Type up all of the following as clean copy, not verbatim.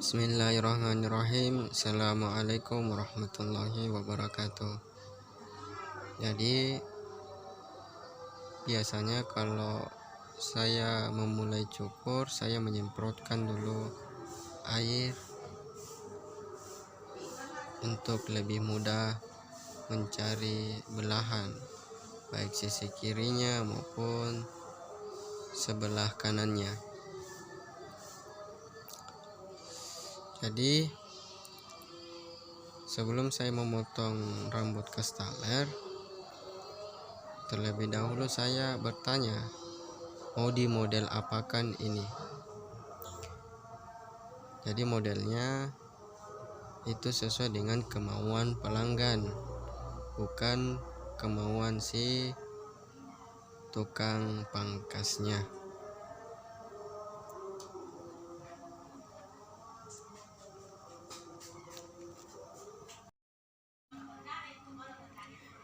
Bismillahirrahmanirrahim. Assalamualaikum warahmatullahi wabarakatuh. Jadi biasanya kalau saya memulai cukur, saya menyemprotkan dulu air untuk lebih mudah mencari belahan, baik sisi kirinya maupun sebelah kanannya. Jadi sebelum saya memotong rambut customer, terlebih dahulu saya bertanya, mau di model apakan ini? Jadi modelnya itu sesuai dengan kemauan pelanggan, bukan kemauan si tukang pangkasnya.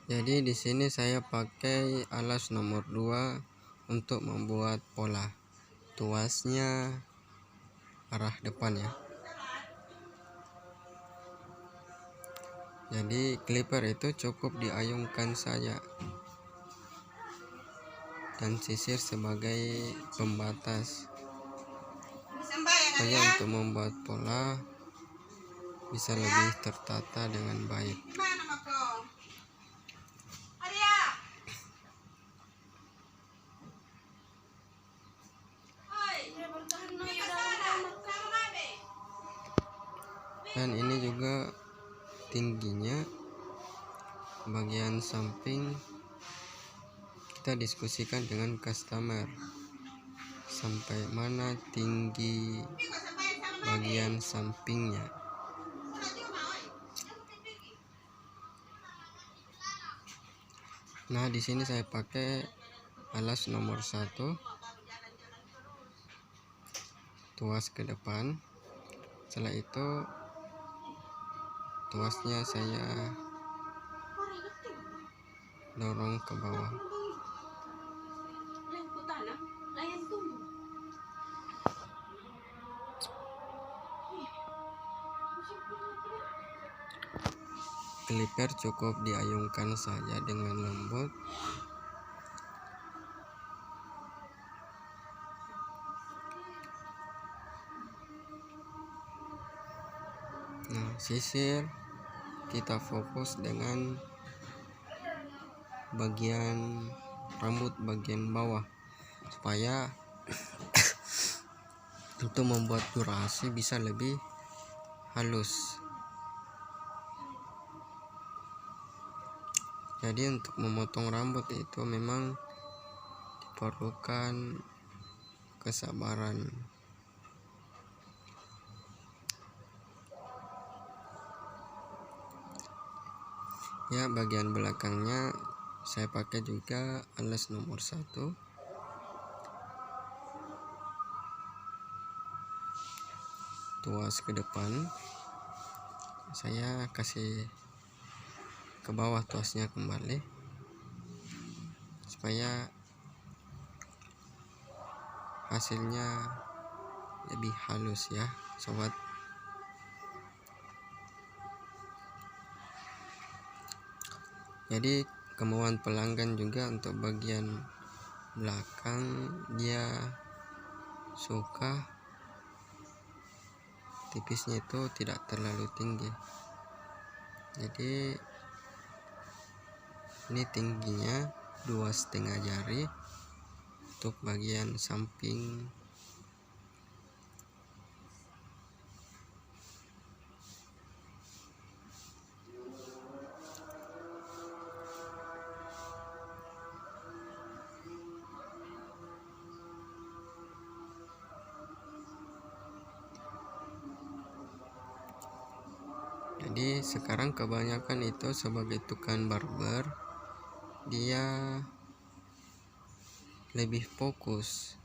Jadi di sini saya pakai alas nomor 2 untuk membuat pola. Tuasnya arah depan ya. Jadi clipper itu cukup diayungkan saja dan sisir sebagai pembatas, supaya untuk membuat pola bisa lebih tertata dengan baik. Dan ini juga tingginya bagian samping kita diskusikan dengan customer sampai mana tinggi bagian sampingnya. Nah, di sini saya pakai alas nomor 1, tuas ke depan. Setelah itu tuasnya saya dorong ke bawah. Clipper cukup diayungkan saja dengan lembut. Nah, sisir kita fokus dengan bagian rambut bagian bawah supaya untuk membuat durasi bisa lebih halus. Jadi untuk memotong rambut itu memang diperlukan kesabaran. Ya, bagian belakangnya saya pakai juga alas nomor 1. Tuas ke depan, saya kasih ke bawah tuasnya kembali supaya hasilnya lebih halus ya sobat. Jadi kemauan pelanggan juga untuk bagian belakang, dia suka tipisnya itu tidak terlalu tinggi. Jadi ini tingginya 2,5 jari untuk bagian samping. Jadi sekarang kebanyakan itu sebagai tukang barber, dia lebih fokus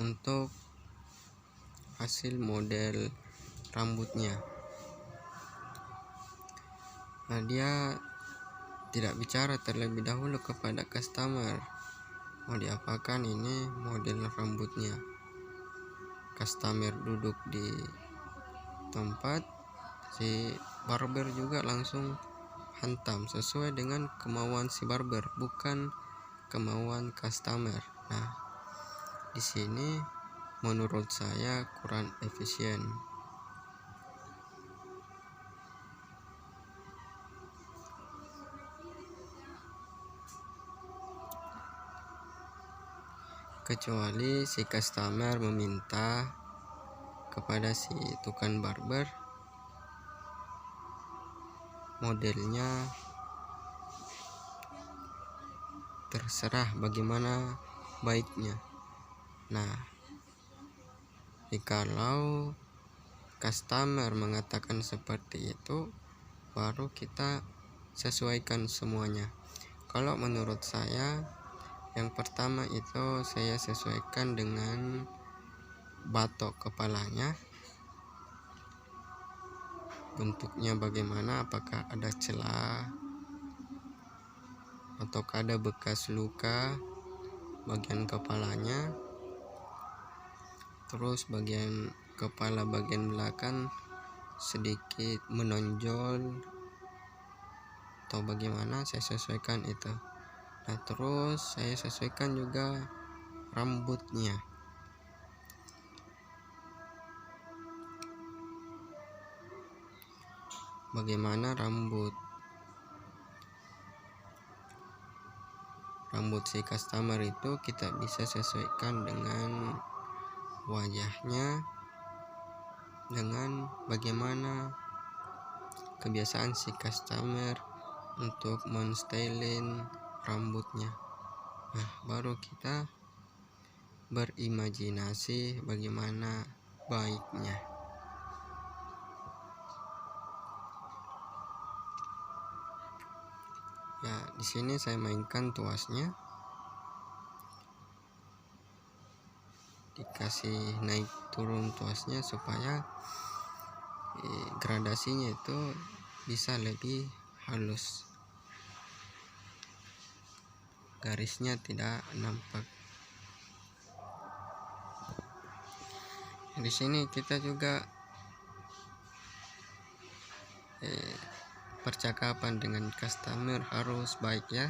untuk hasil model rambutnya. Nah, dia tidak bicara terlebih dahulu kepada customer mau diapakan ini model rambutnya, customer duduk di tempat, si barber juga langsung hantam sesuai dengan kemauan si barber, bukan kemauan customer. Nah, di sini menurut saya kurang efisien. Kecuali si customer meminta kepada si tukang barber modelnya, terserah bagaimana baiknya. Nah, jikalau customer mengatakan seperti itu, baru kita sesuaikan semuanya. Kalau menurut saya, yang pertama itu saya sesuaikan dengan batok kepalanya, bentuknya bagaimana, apakah ada celah atau ada bekas luka bagian kepalanya. Terus bagian kepala bagian belakang sedikit menonjol atau bagaimana, saya sesuaikan itu. Nah, terus saya sesuaikan juga rambutnya. Bagaimana rambut si customer itu kita bisa sesuaikan dengan wajahnya, dengan bagaimana kebiasaan si customer untuk menstyling rambutnya. Nah, baru kita berimajinasi bagaimana baiknya. Ya, di sini saya mainkan tuasnya, dikasih naik turun tuasnya supaya gradasinya itu bisa lebih halus, garisnya tidak nampak. Di sini kita juga percakapan dengan customer harus baik ya,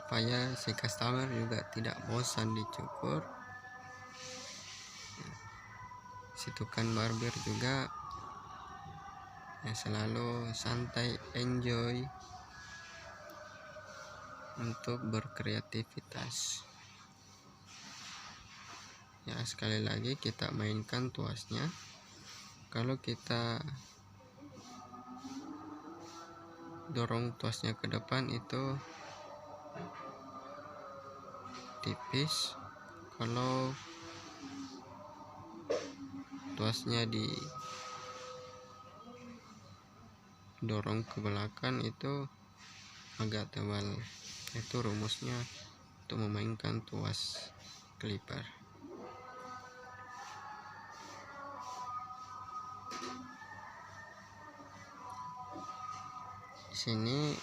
supaya si customer juga tidak bosan dicukur. Si tukang barber juga ya selalu santai, enjoy untuk berkreativitas. Ya, sekali lagi kita mainkan tuasnya. Kalau kita dorong tuasnya ke depan itu tipis, kalau tuasnya didorong ke belakang itu agak tebal. Itu rumusnya untuk memainkan tuas clipper. Di sini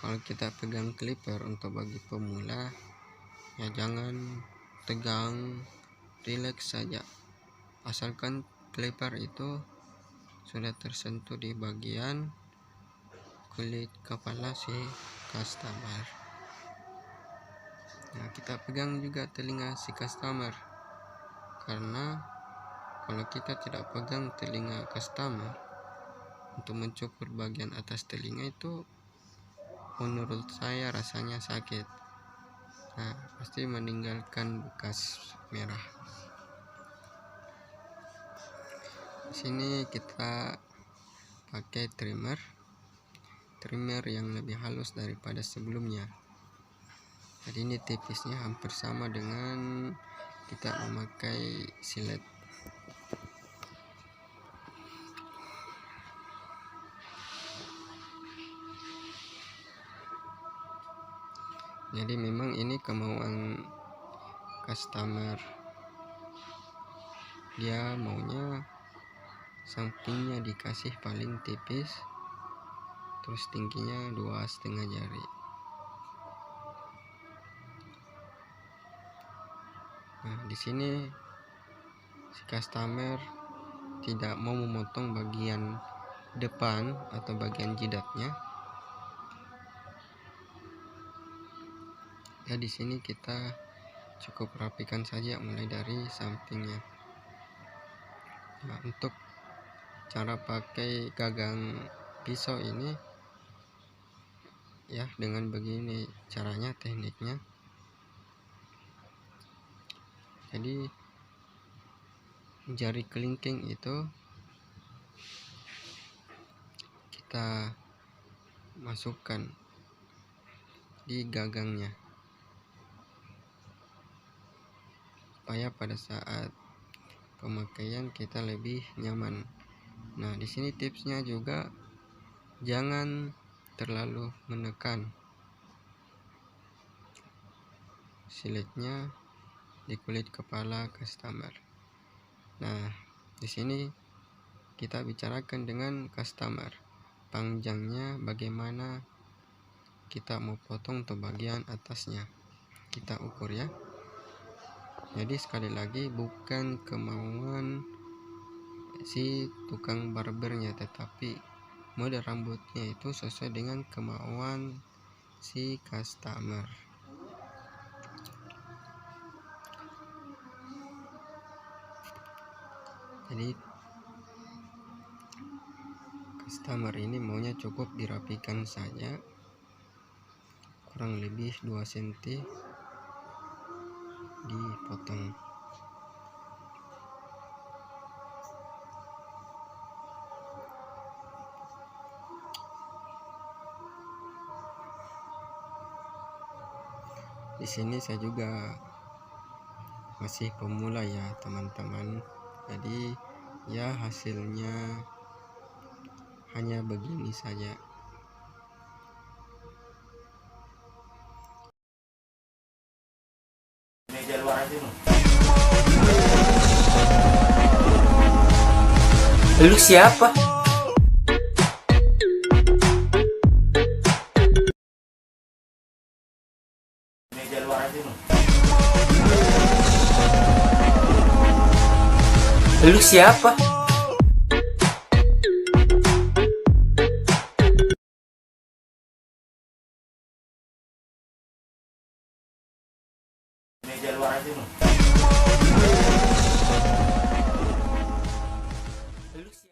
kalau kita pegang clipper untuk bagi pemula, ya jangan tegang, rileks saja. Asalkan clipper itu sudah tersentuh di bagian kulit kepala si customer. Nah, kita pegang juga telinga si customer, karena kalau kita tidak pegang telinga customer untuk mencukur bagian atas telinga itu, menurut saya rasanya sakit. Nah, pasti meninggalkan bekas merah. Di sini kita pakai trimmer yang lebih halus daripada sebelumnya. Jadi ini tipisnya hampir sama dengan kita memakai silet. Jadi memang ini kemauan customer, dia maunya sampingnya dikasih paling tipis, terus tingginya 2,5 jari. Nah, di sini si customer tidak mau memotong bagian depan atau bagian jidatnya. Ya, di sini kita cukup rapikan saja mulai dari sampingnya. Nah, untuk cara pakai gagang pisau ini ya dengan begini caranya, tekniknya. Jadi jari kelingking itu kita masukkan di gagangnya supaya pada saat pemakaian kita lebih nyaman. Nah, di sini tipsnya juga jangan terlalu menekan silitnya di kulit kepala customer. Nah, di sini kita bicarakan dengan customer panjangnya bagaimana kita mau potong untuk bagian atasnya, kita ukur ya. Jadi sekali lagi bukan kemauan si tukang barbernya, tetapi model rambutnya itu sesuai dengan kemauan si customer. Jadi customer ini maunya cukup dirapikan saja, kurang lebih 2 cm dipotong. Di sini saya juga masih pemula ya teman-teman, jadi ya hasilnya hanya begini saja. Lu siapa? Lu siapa? Meja luar aja.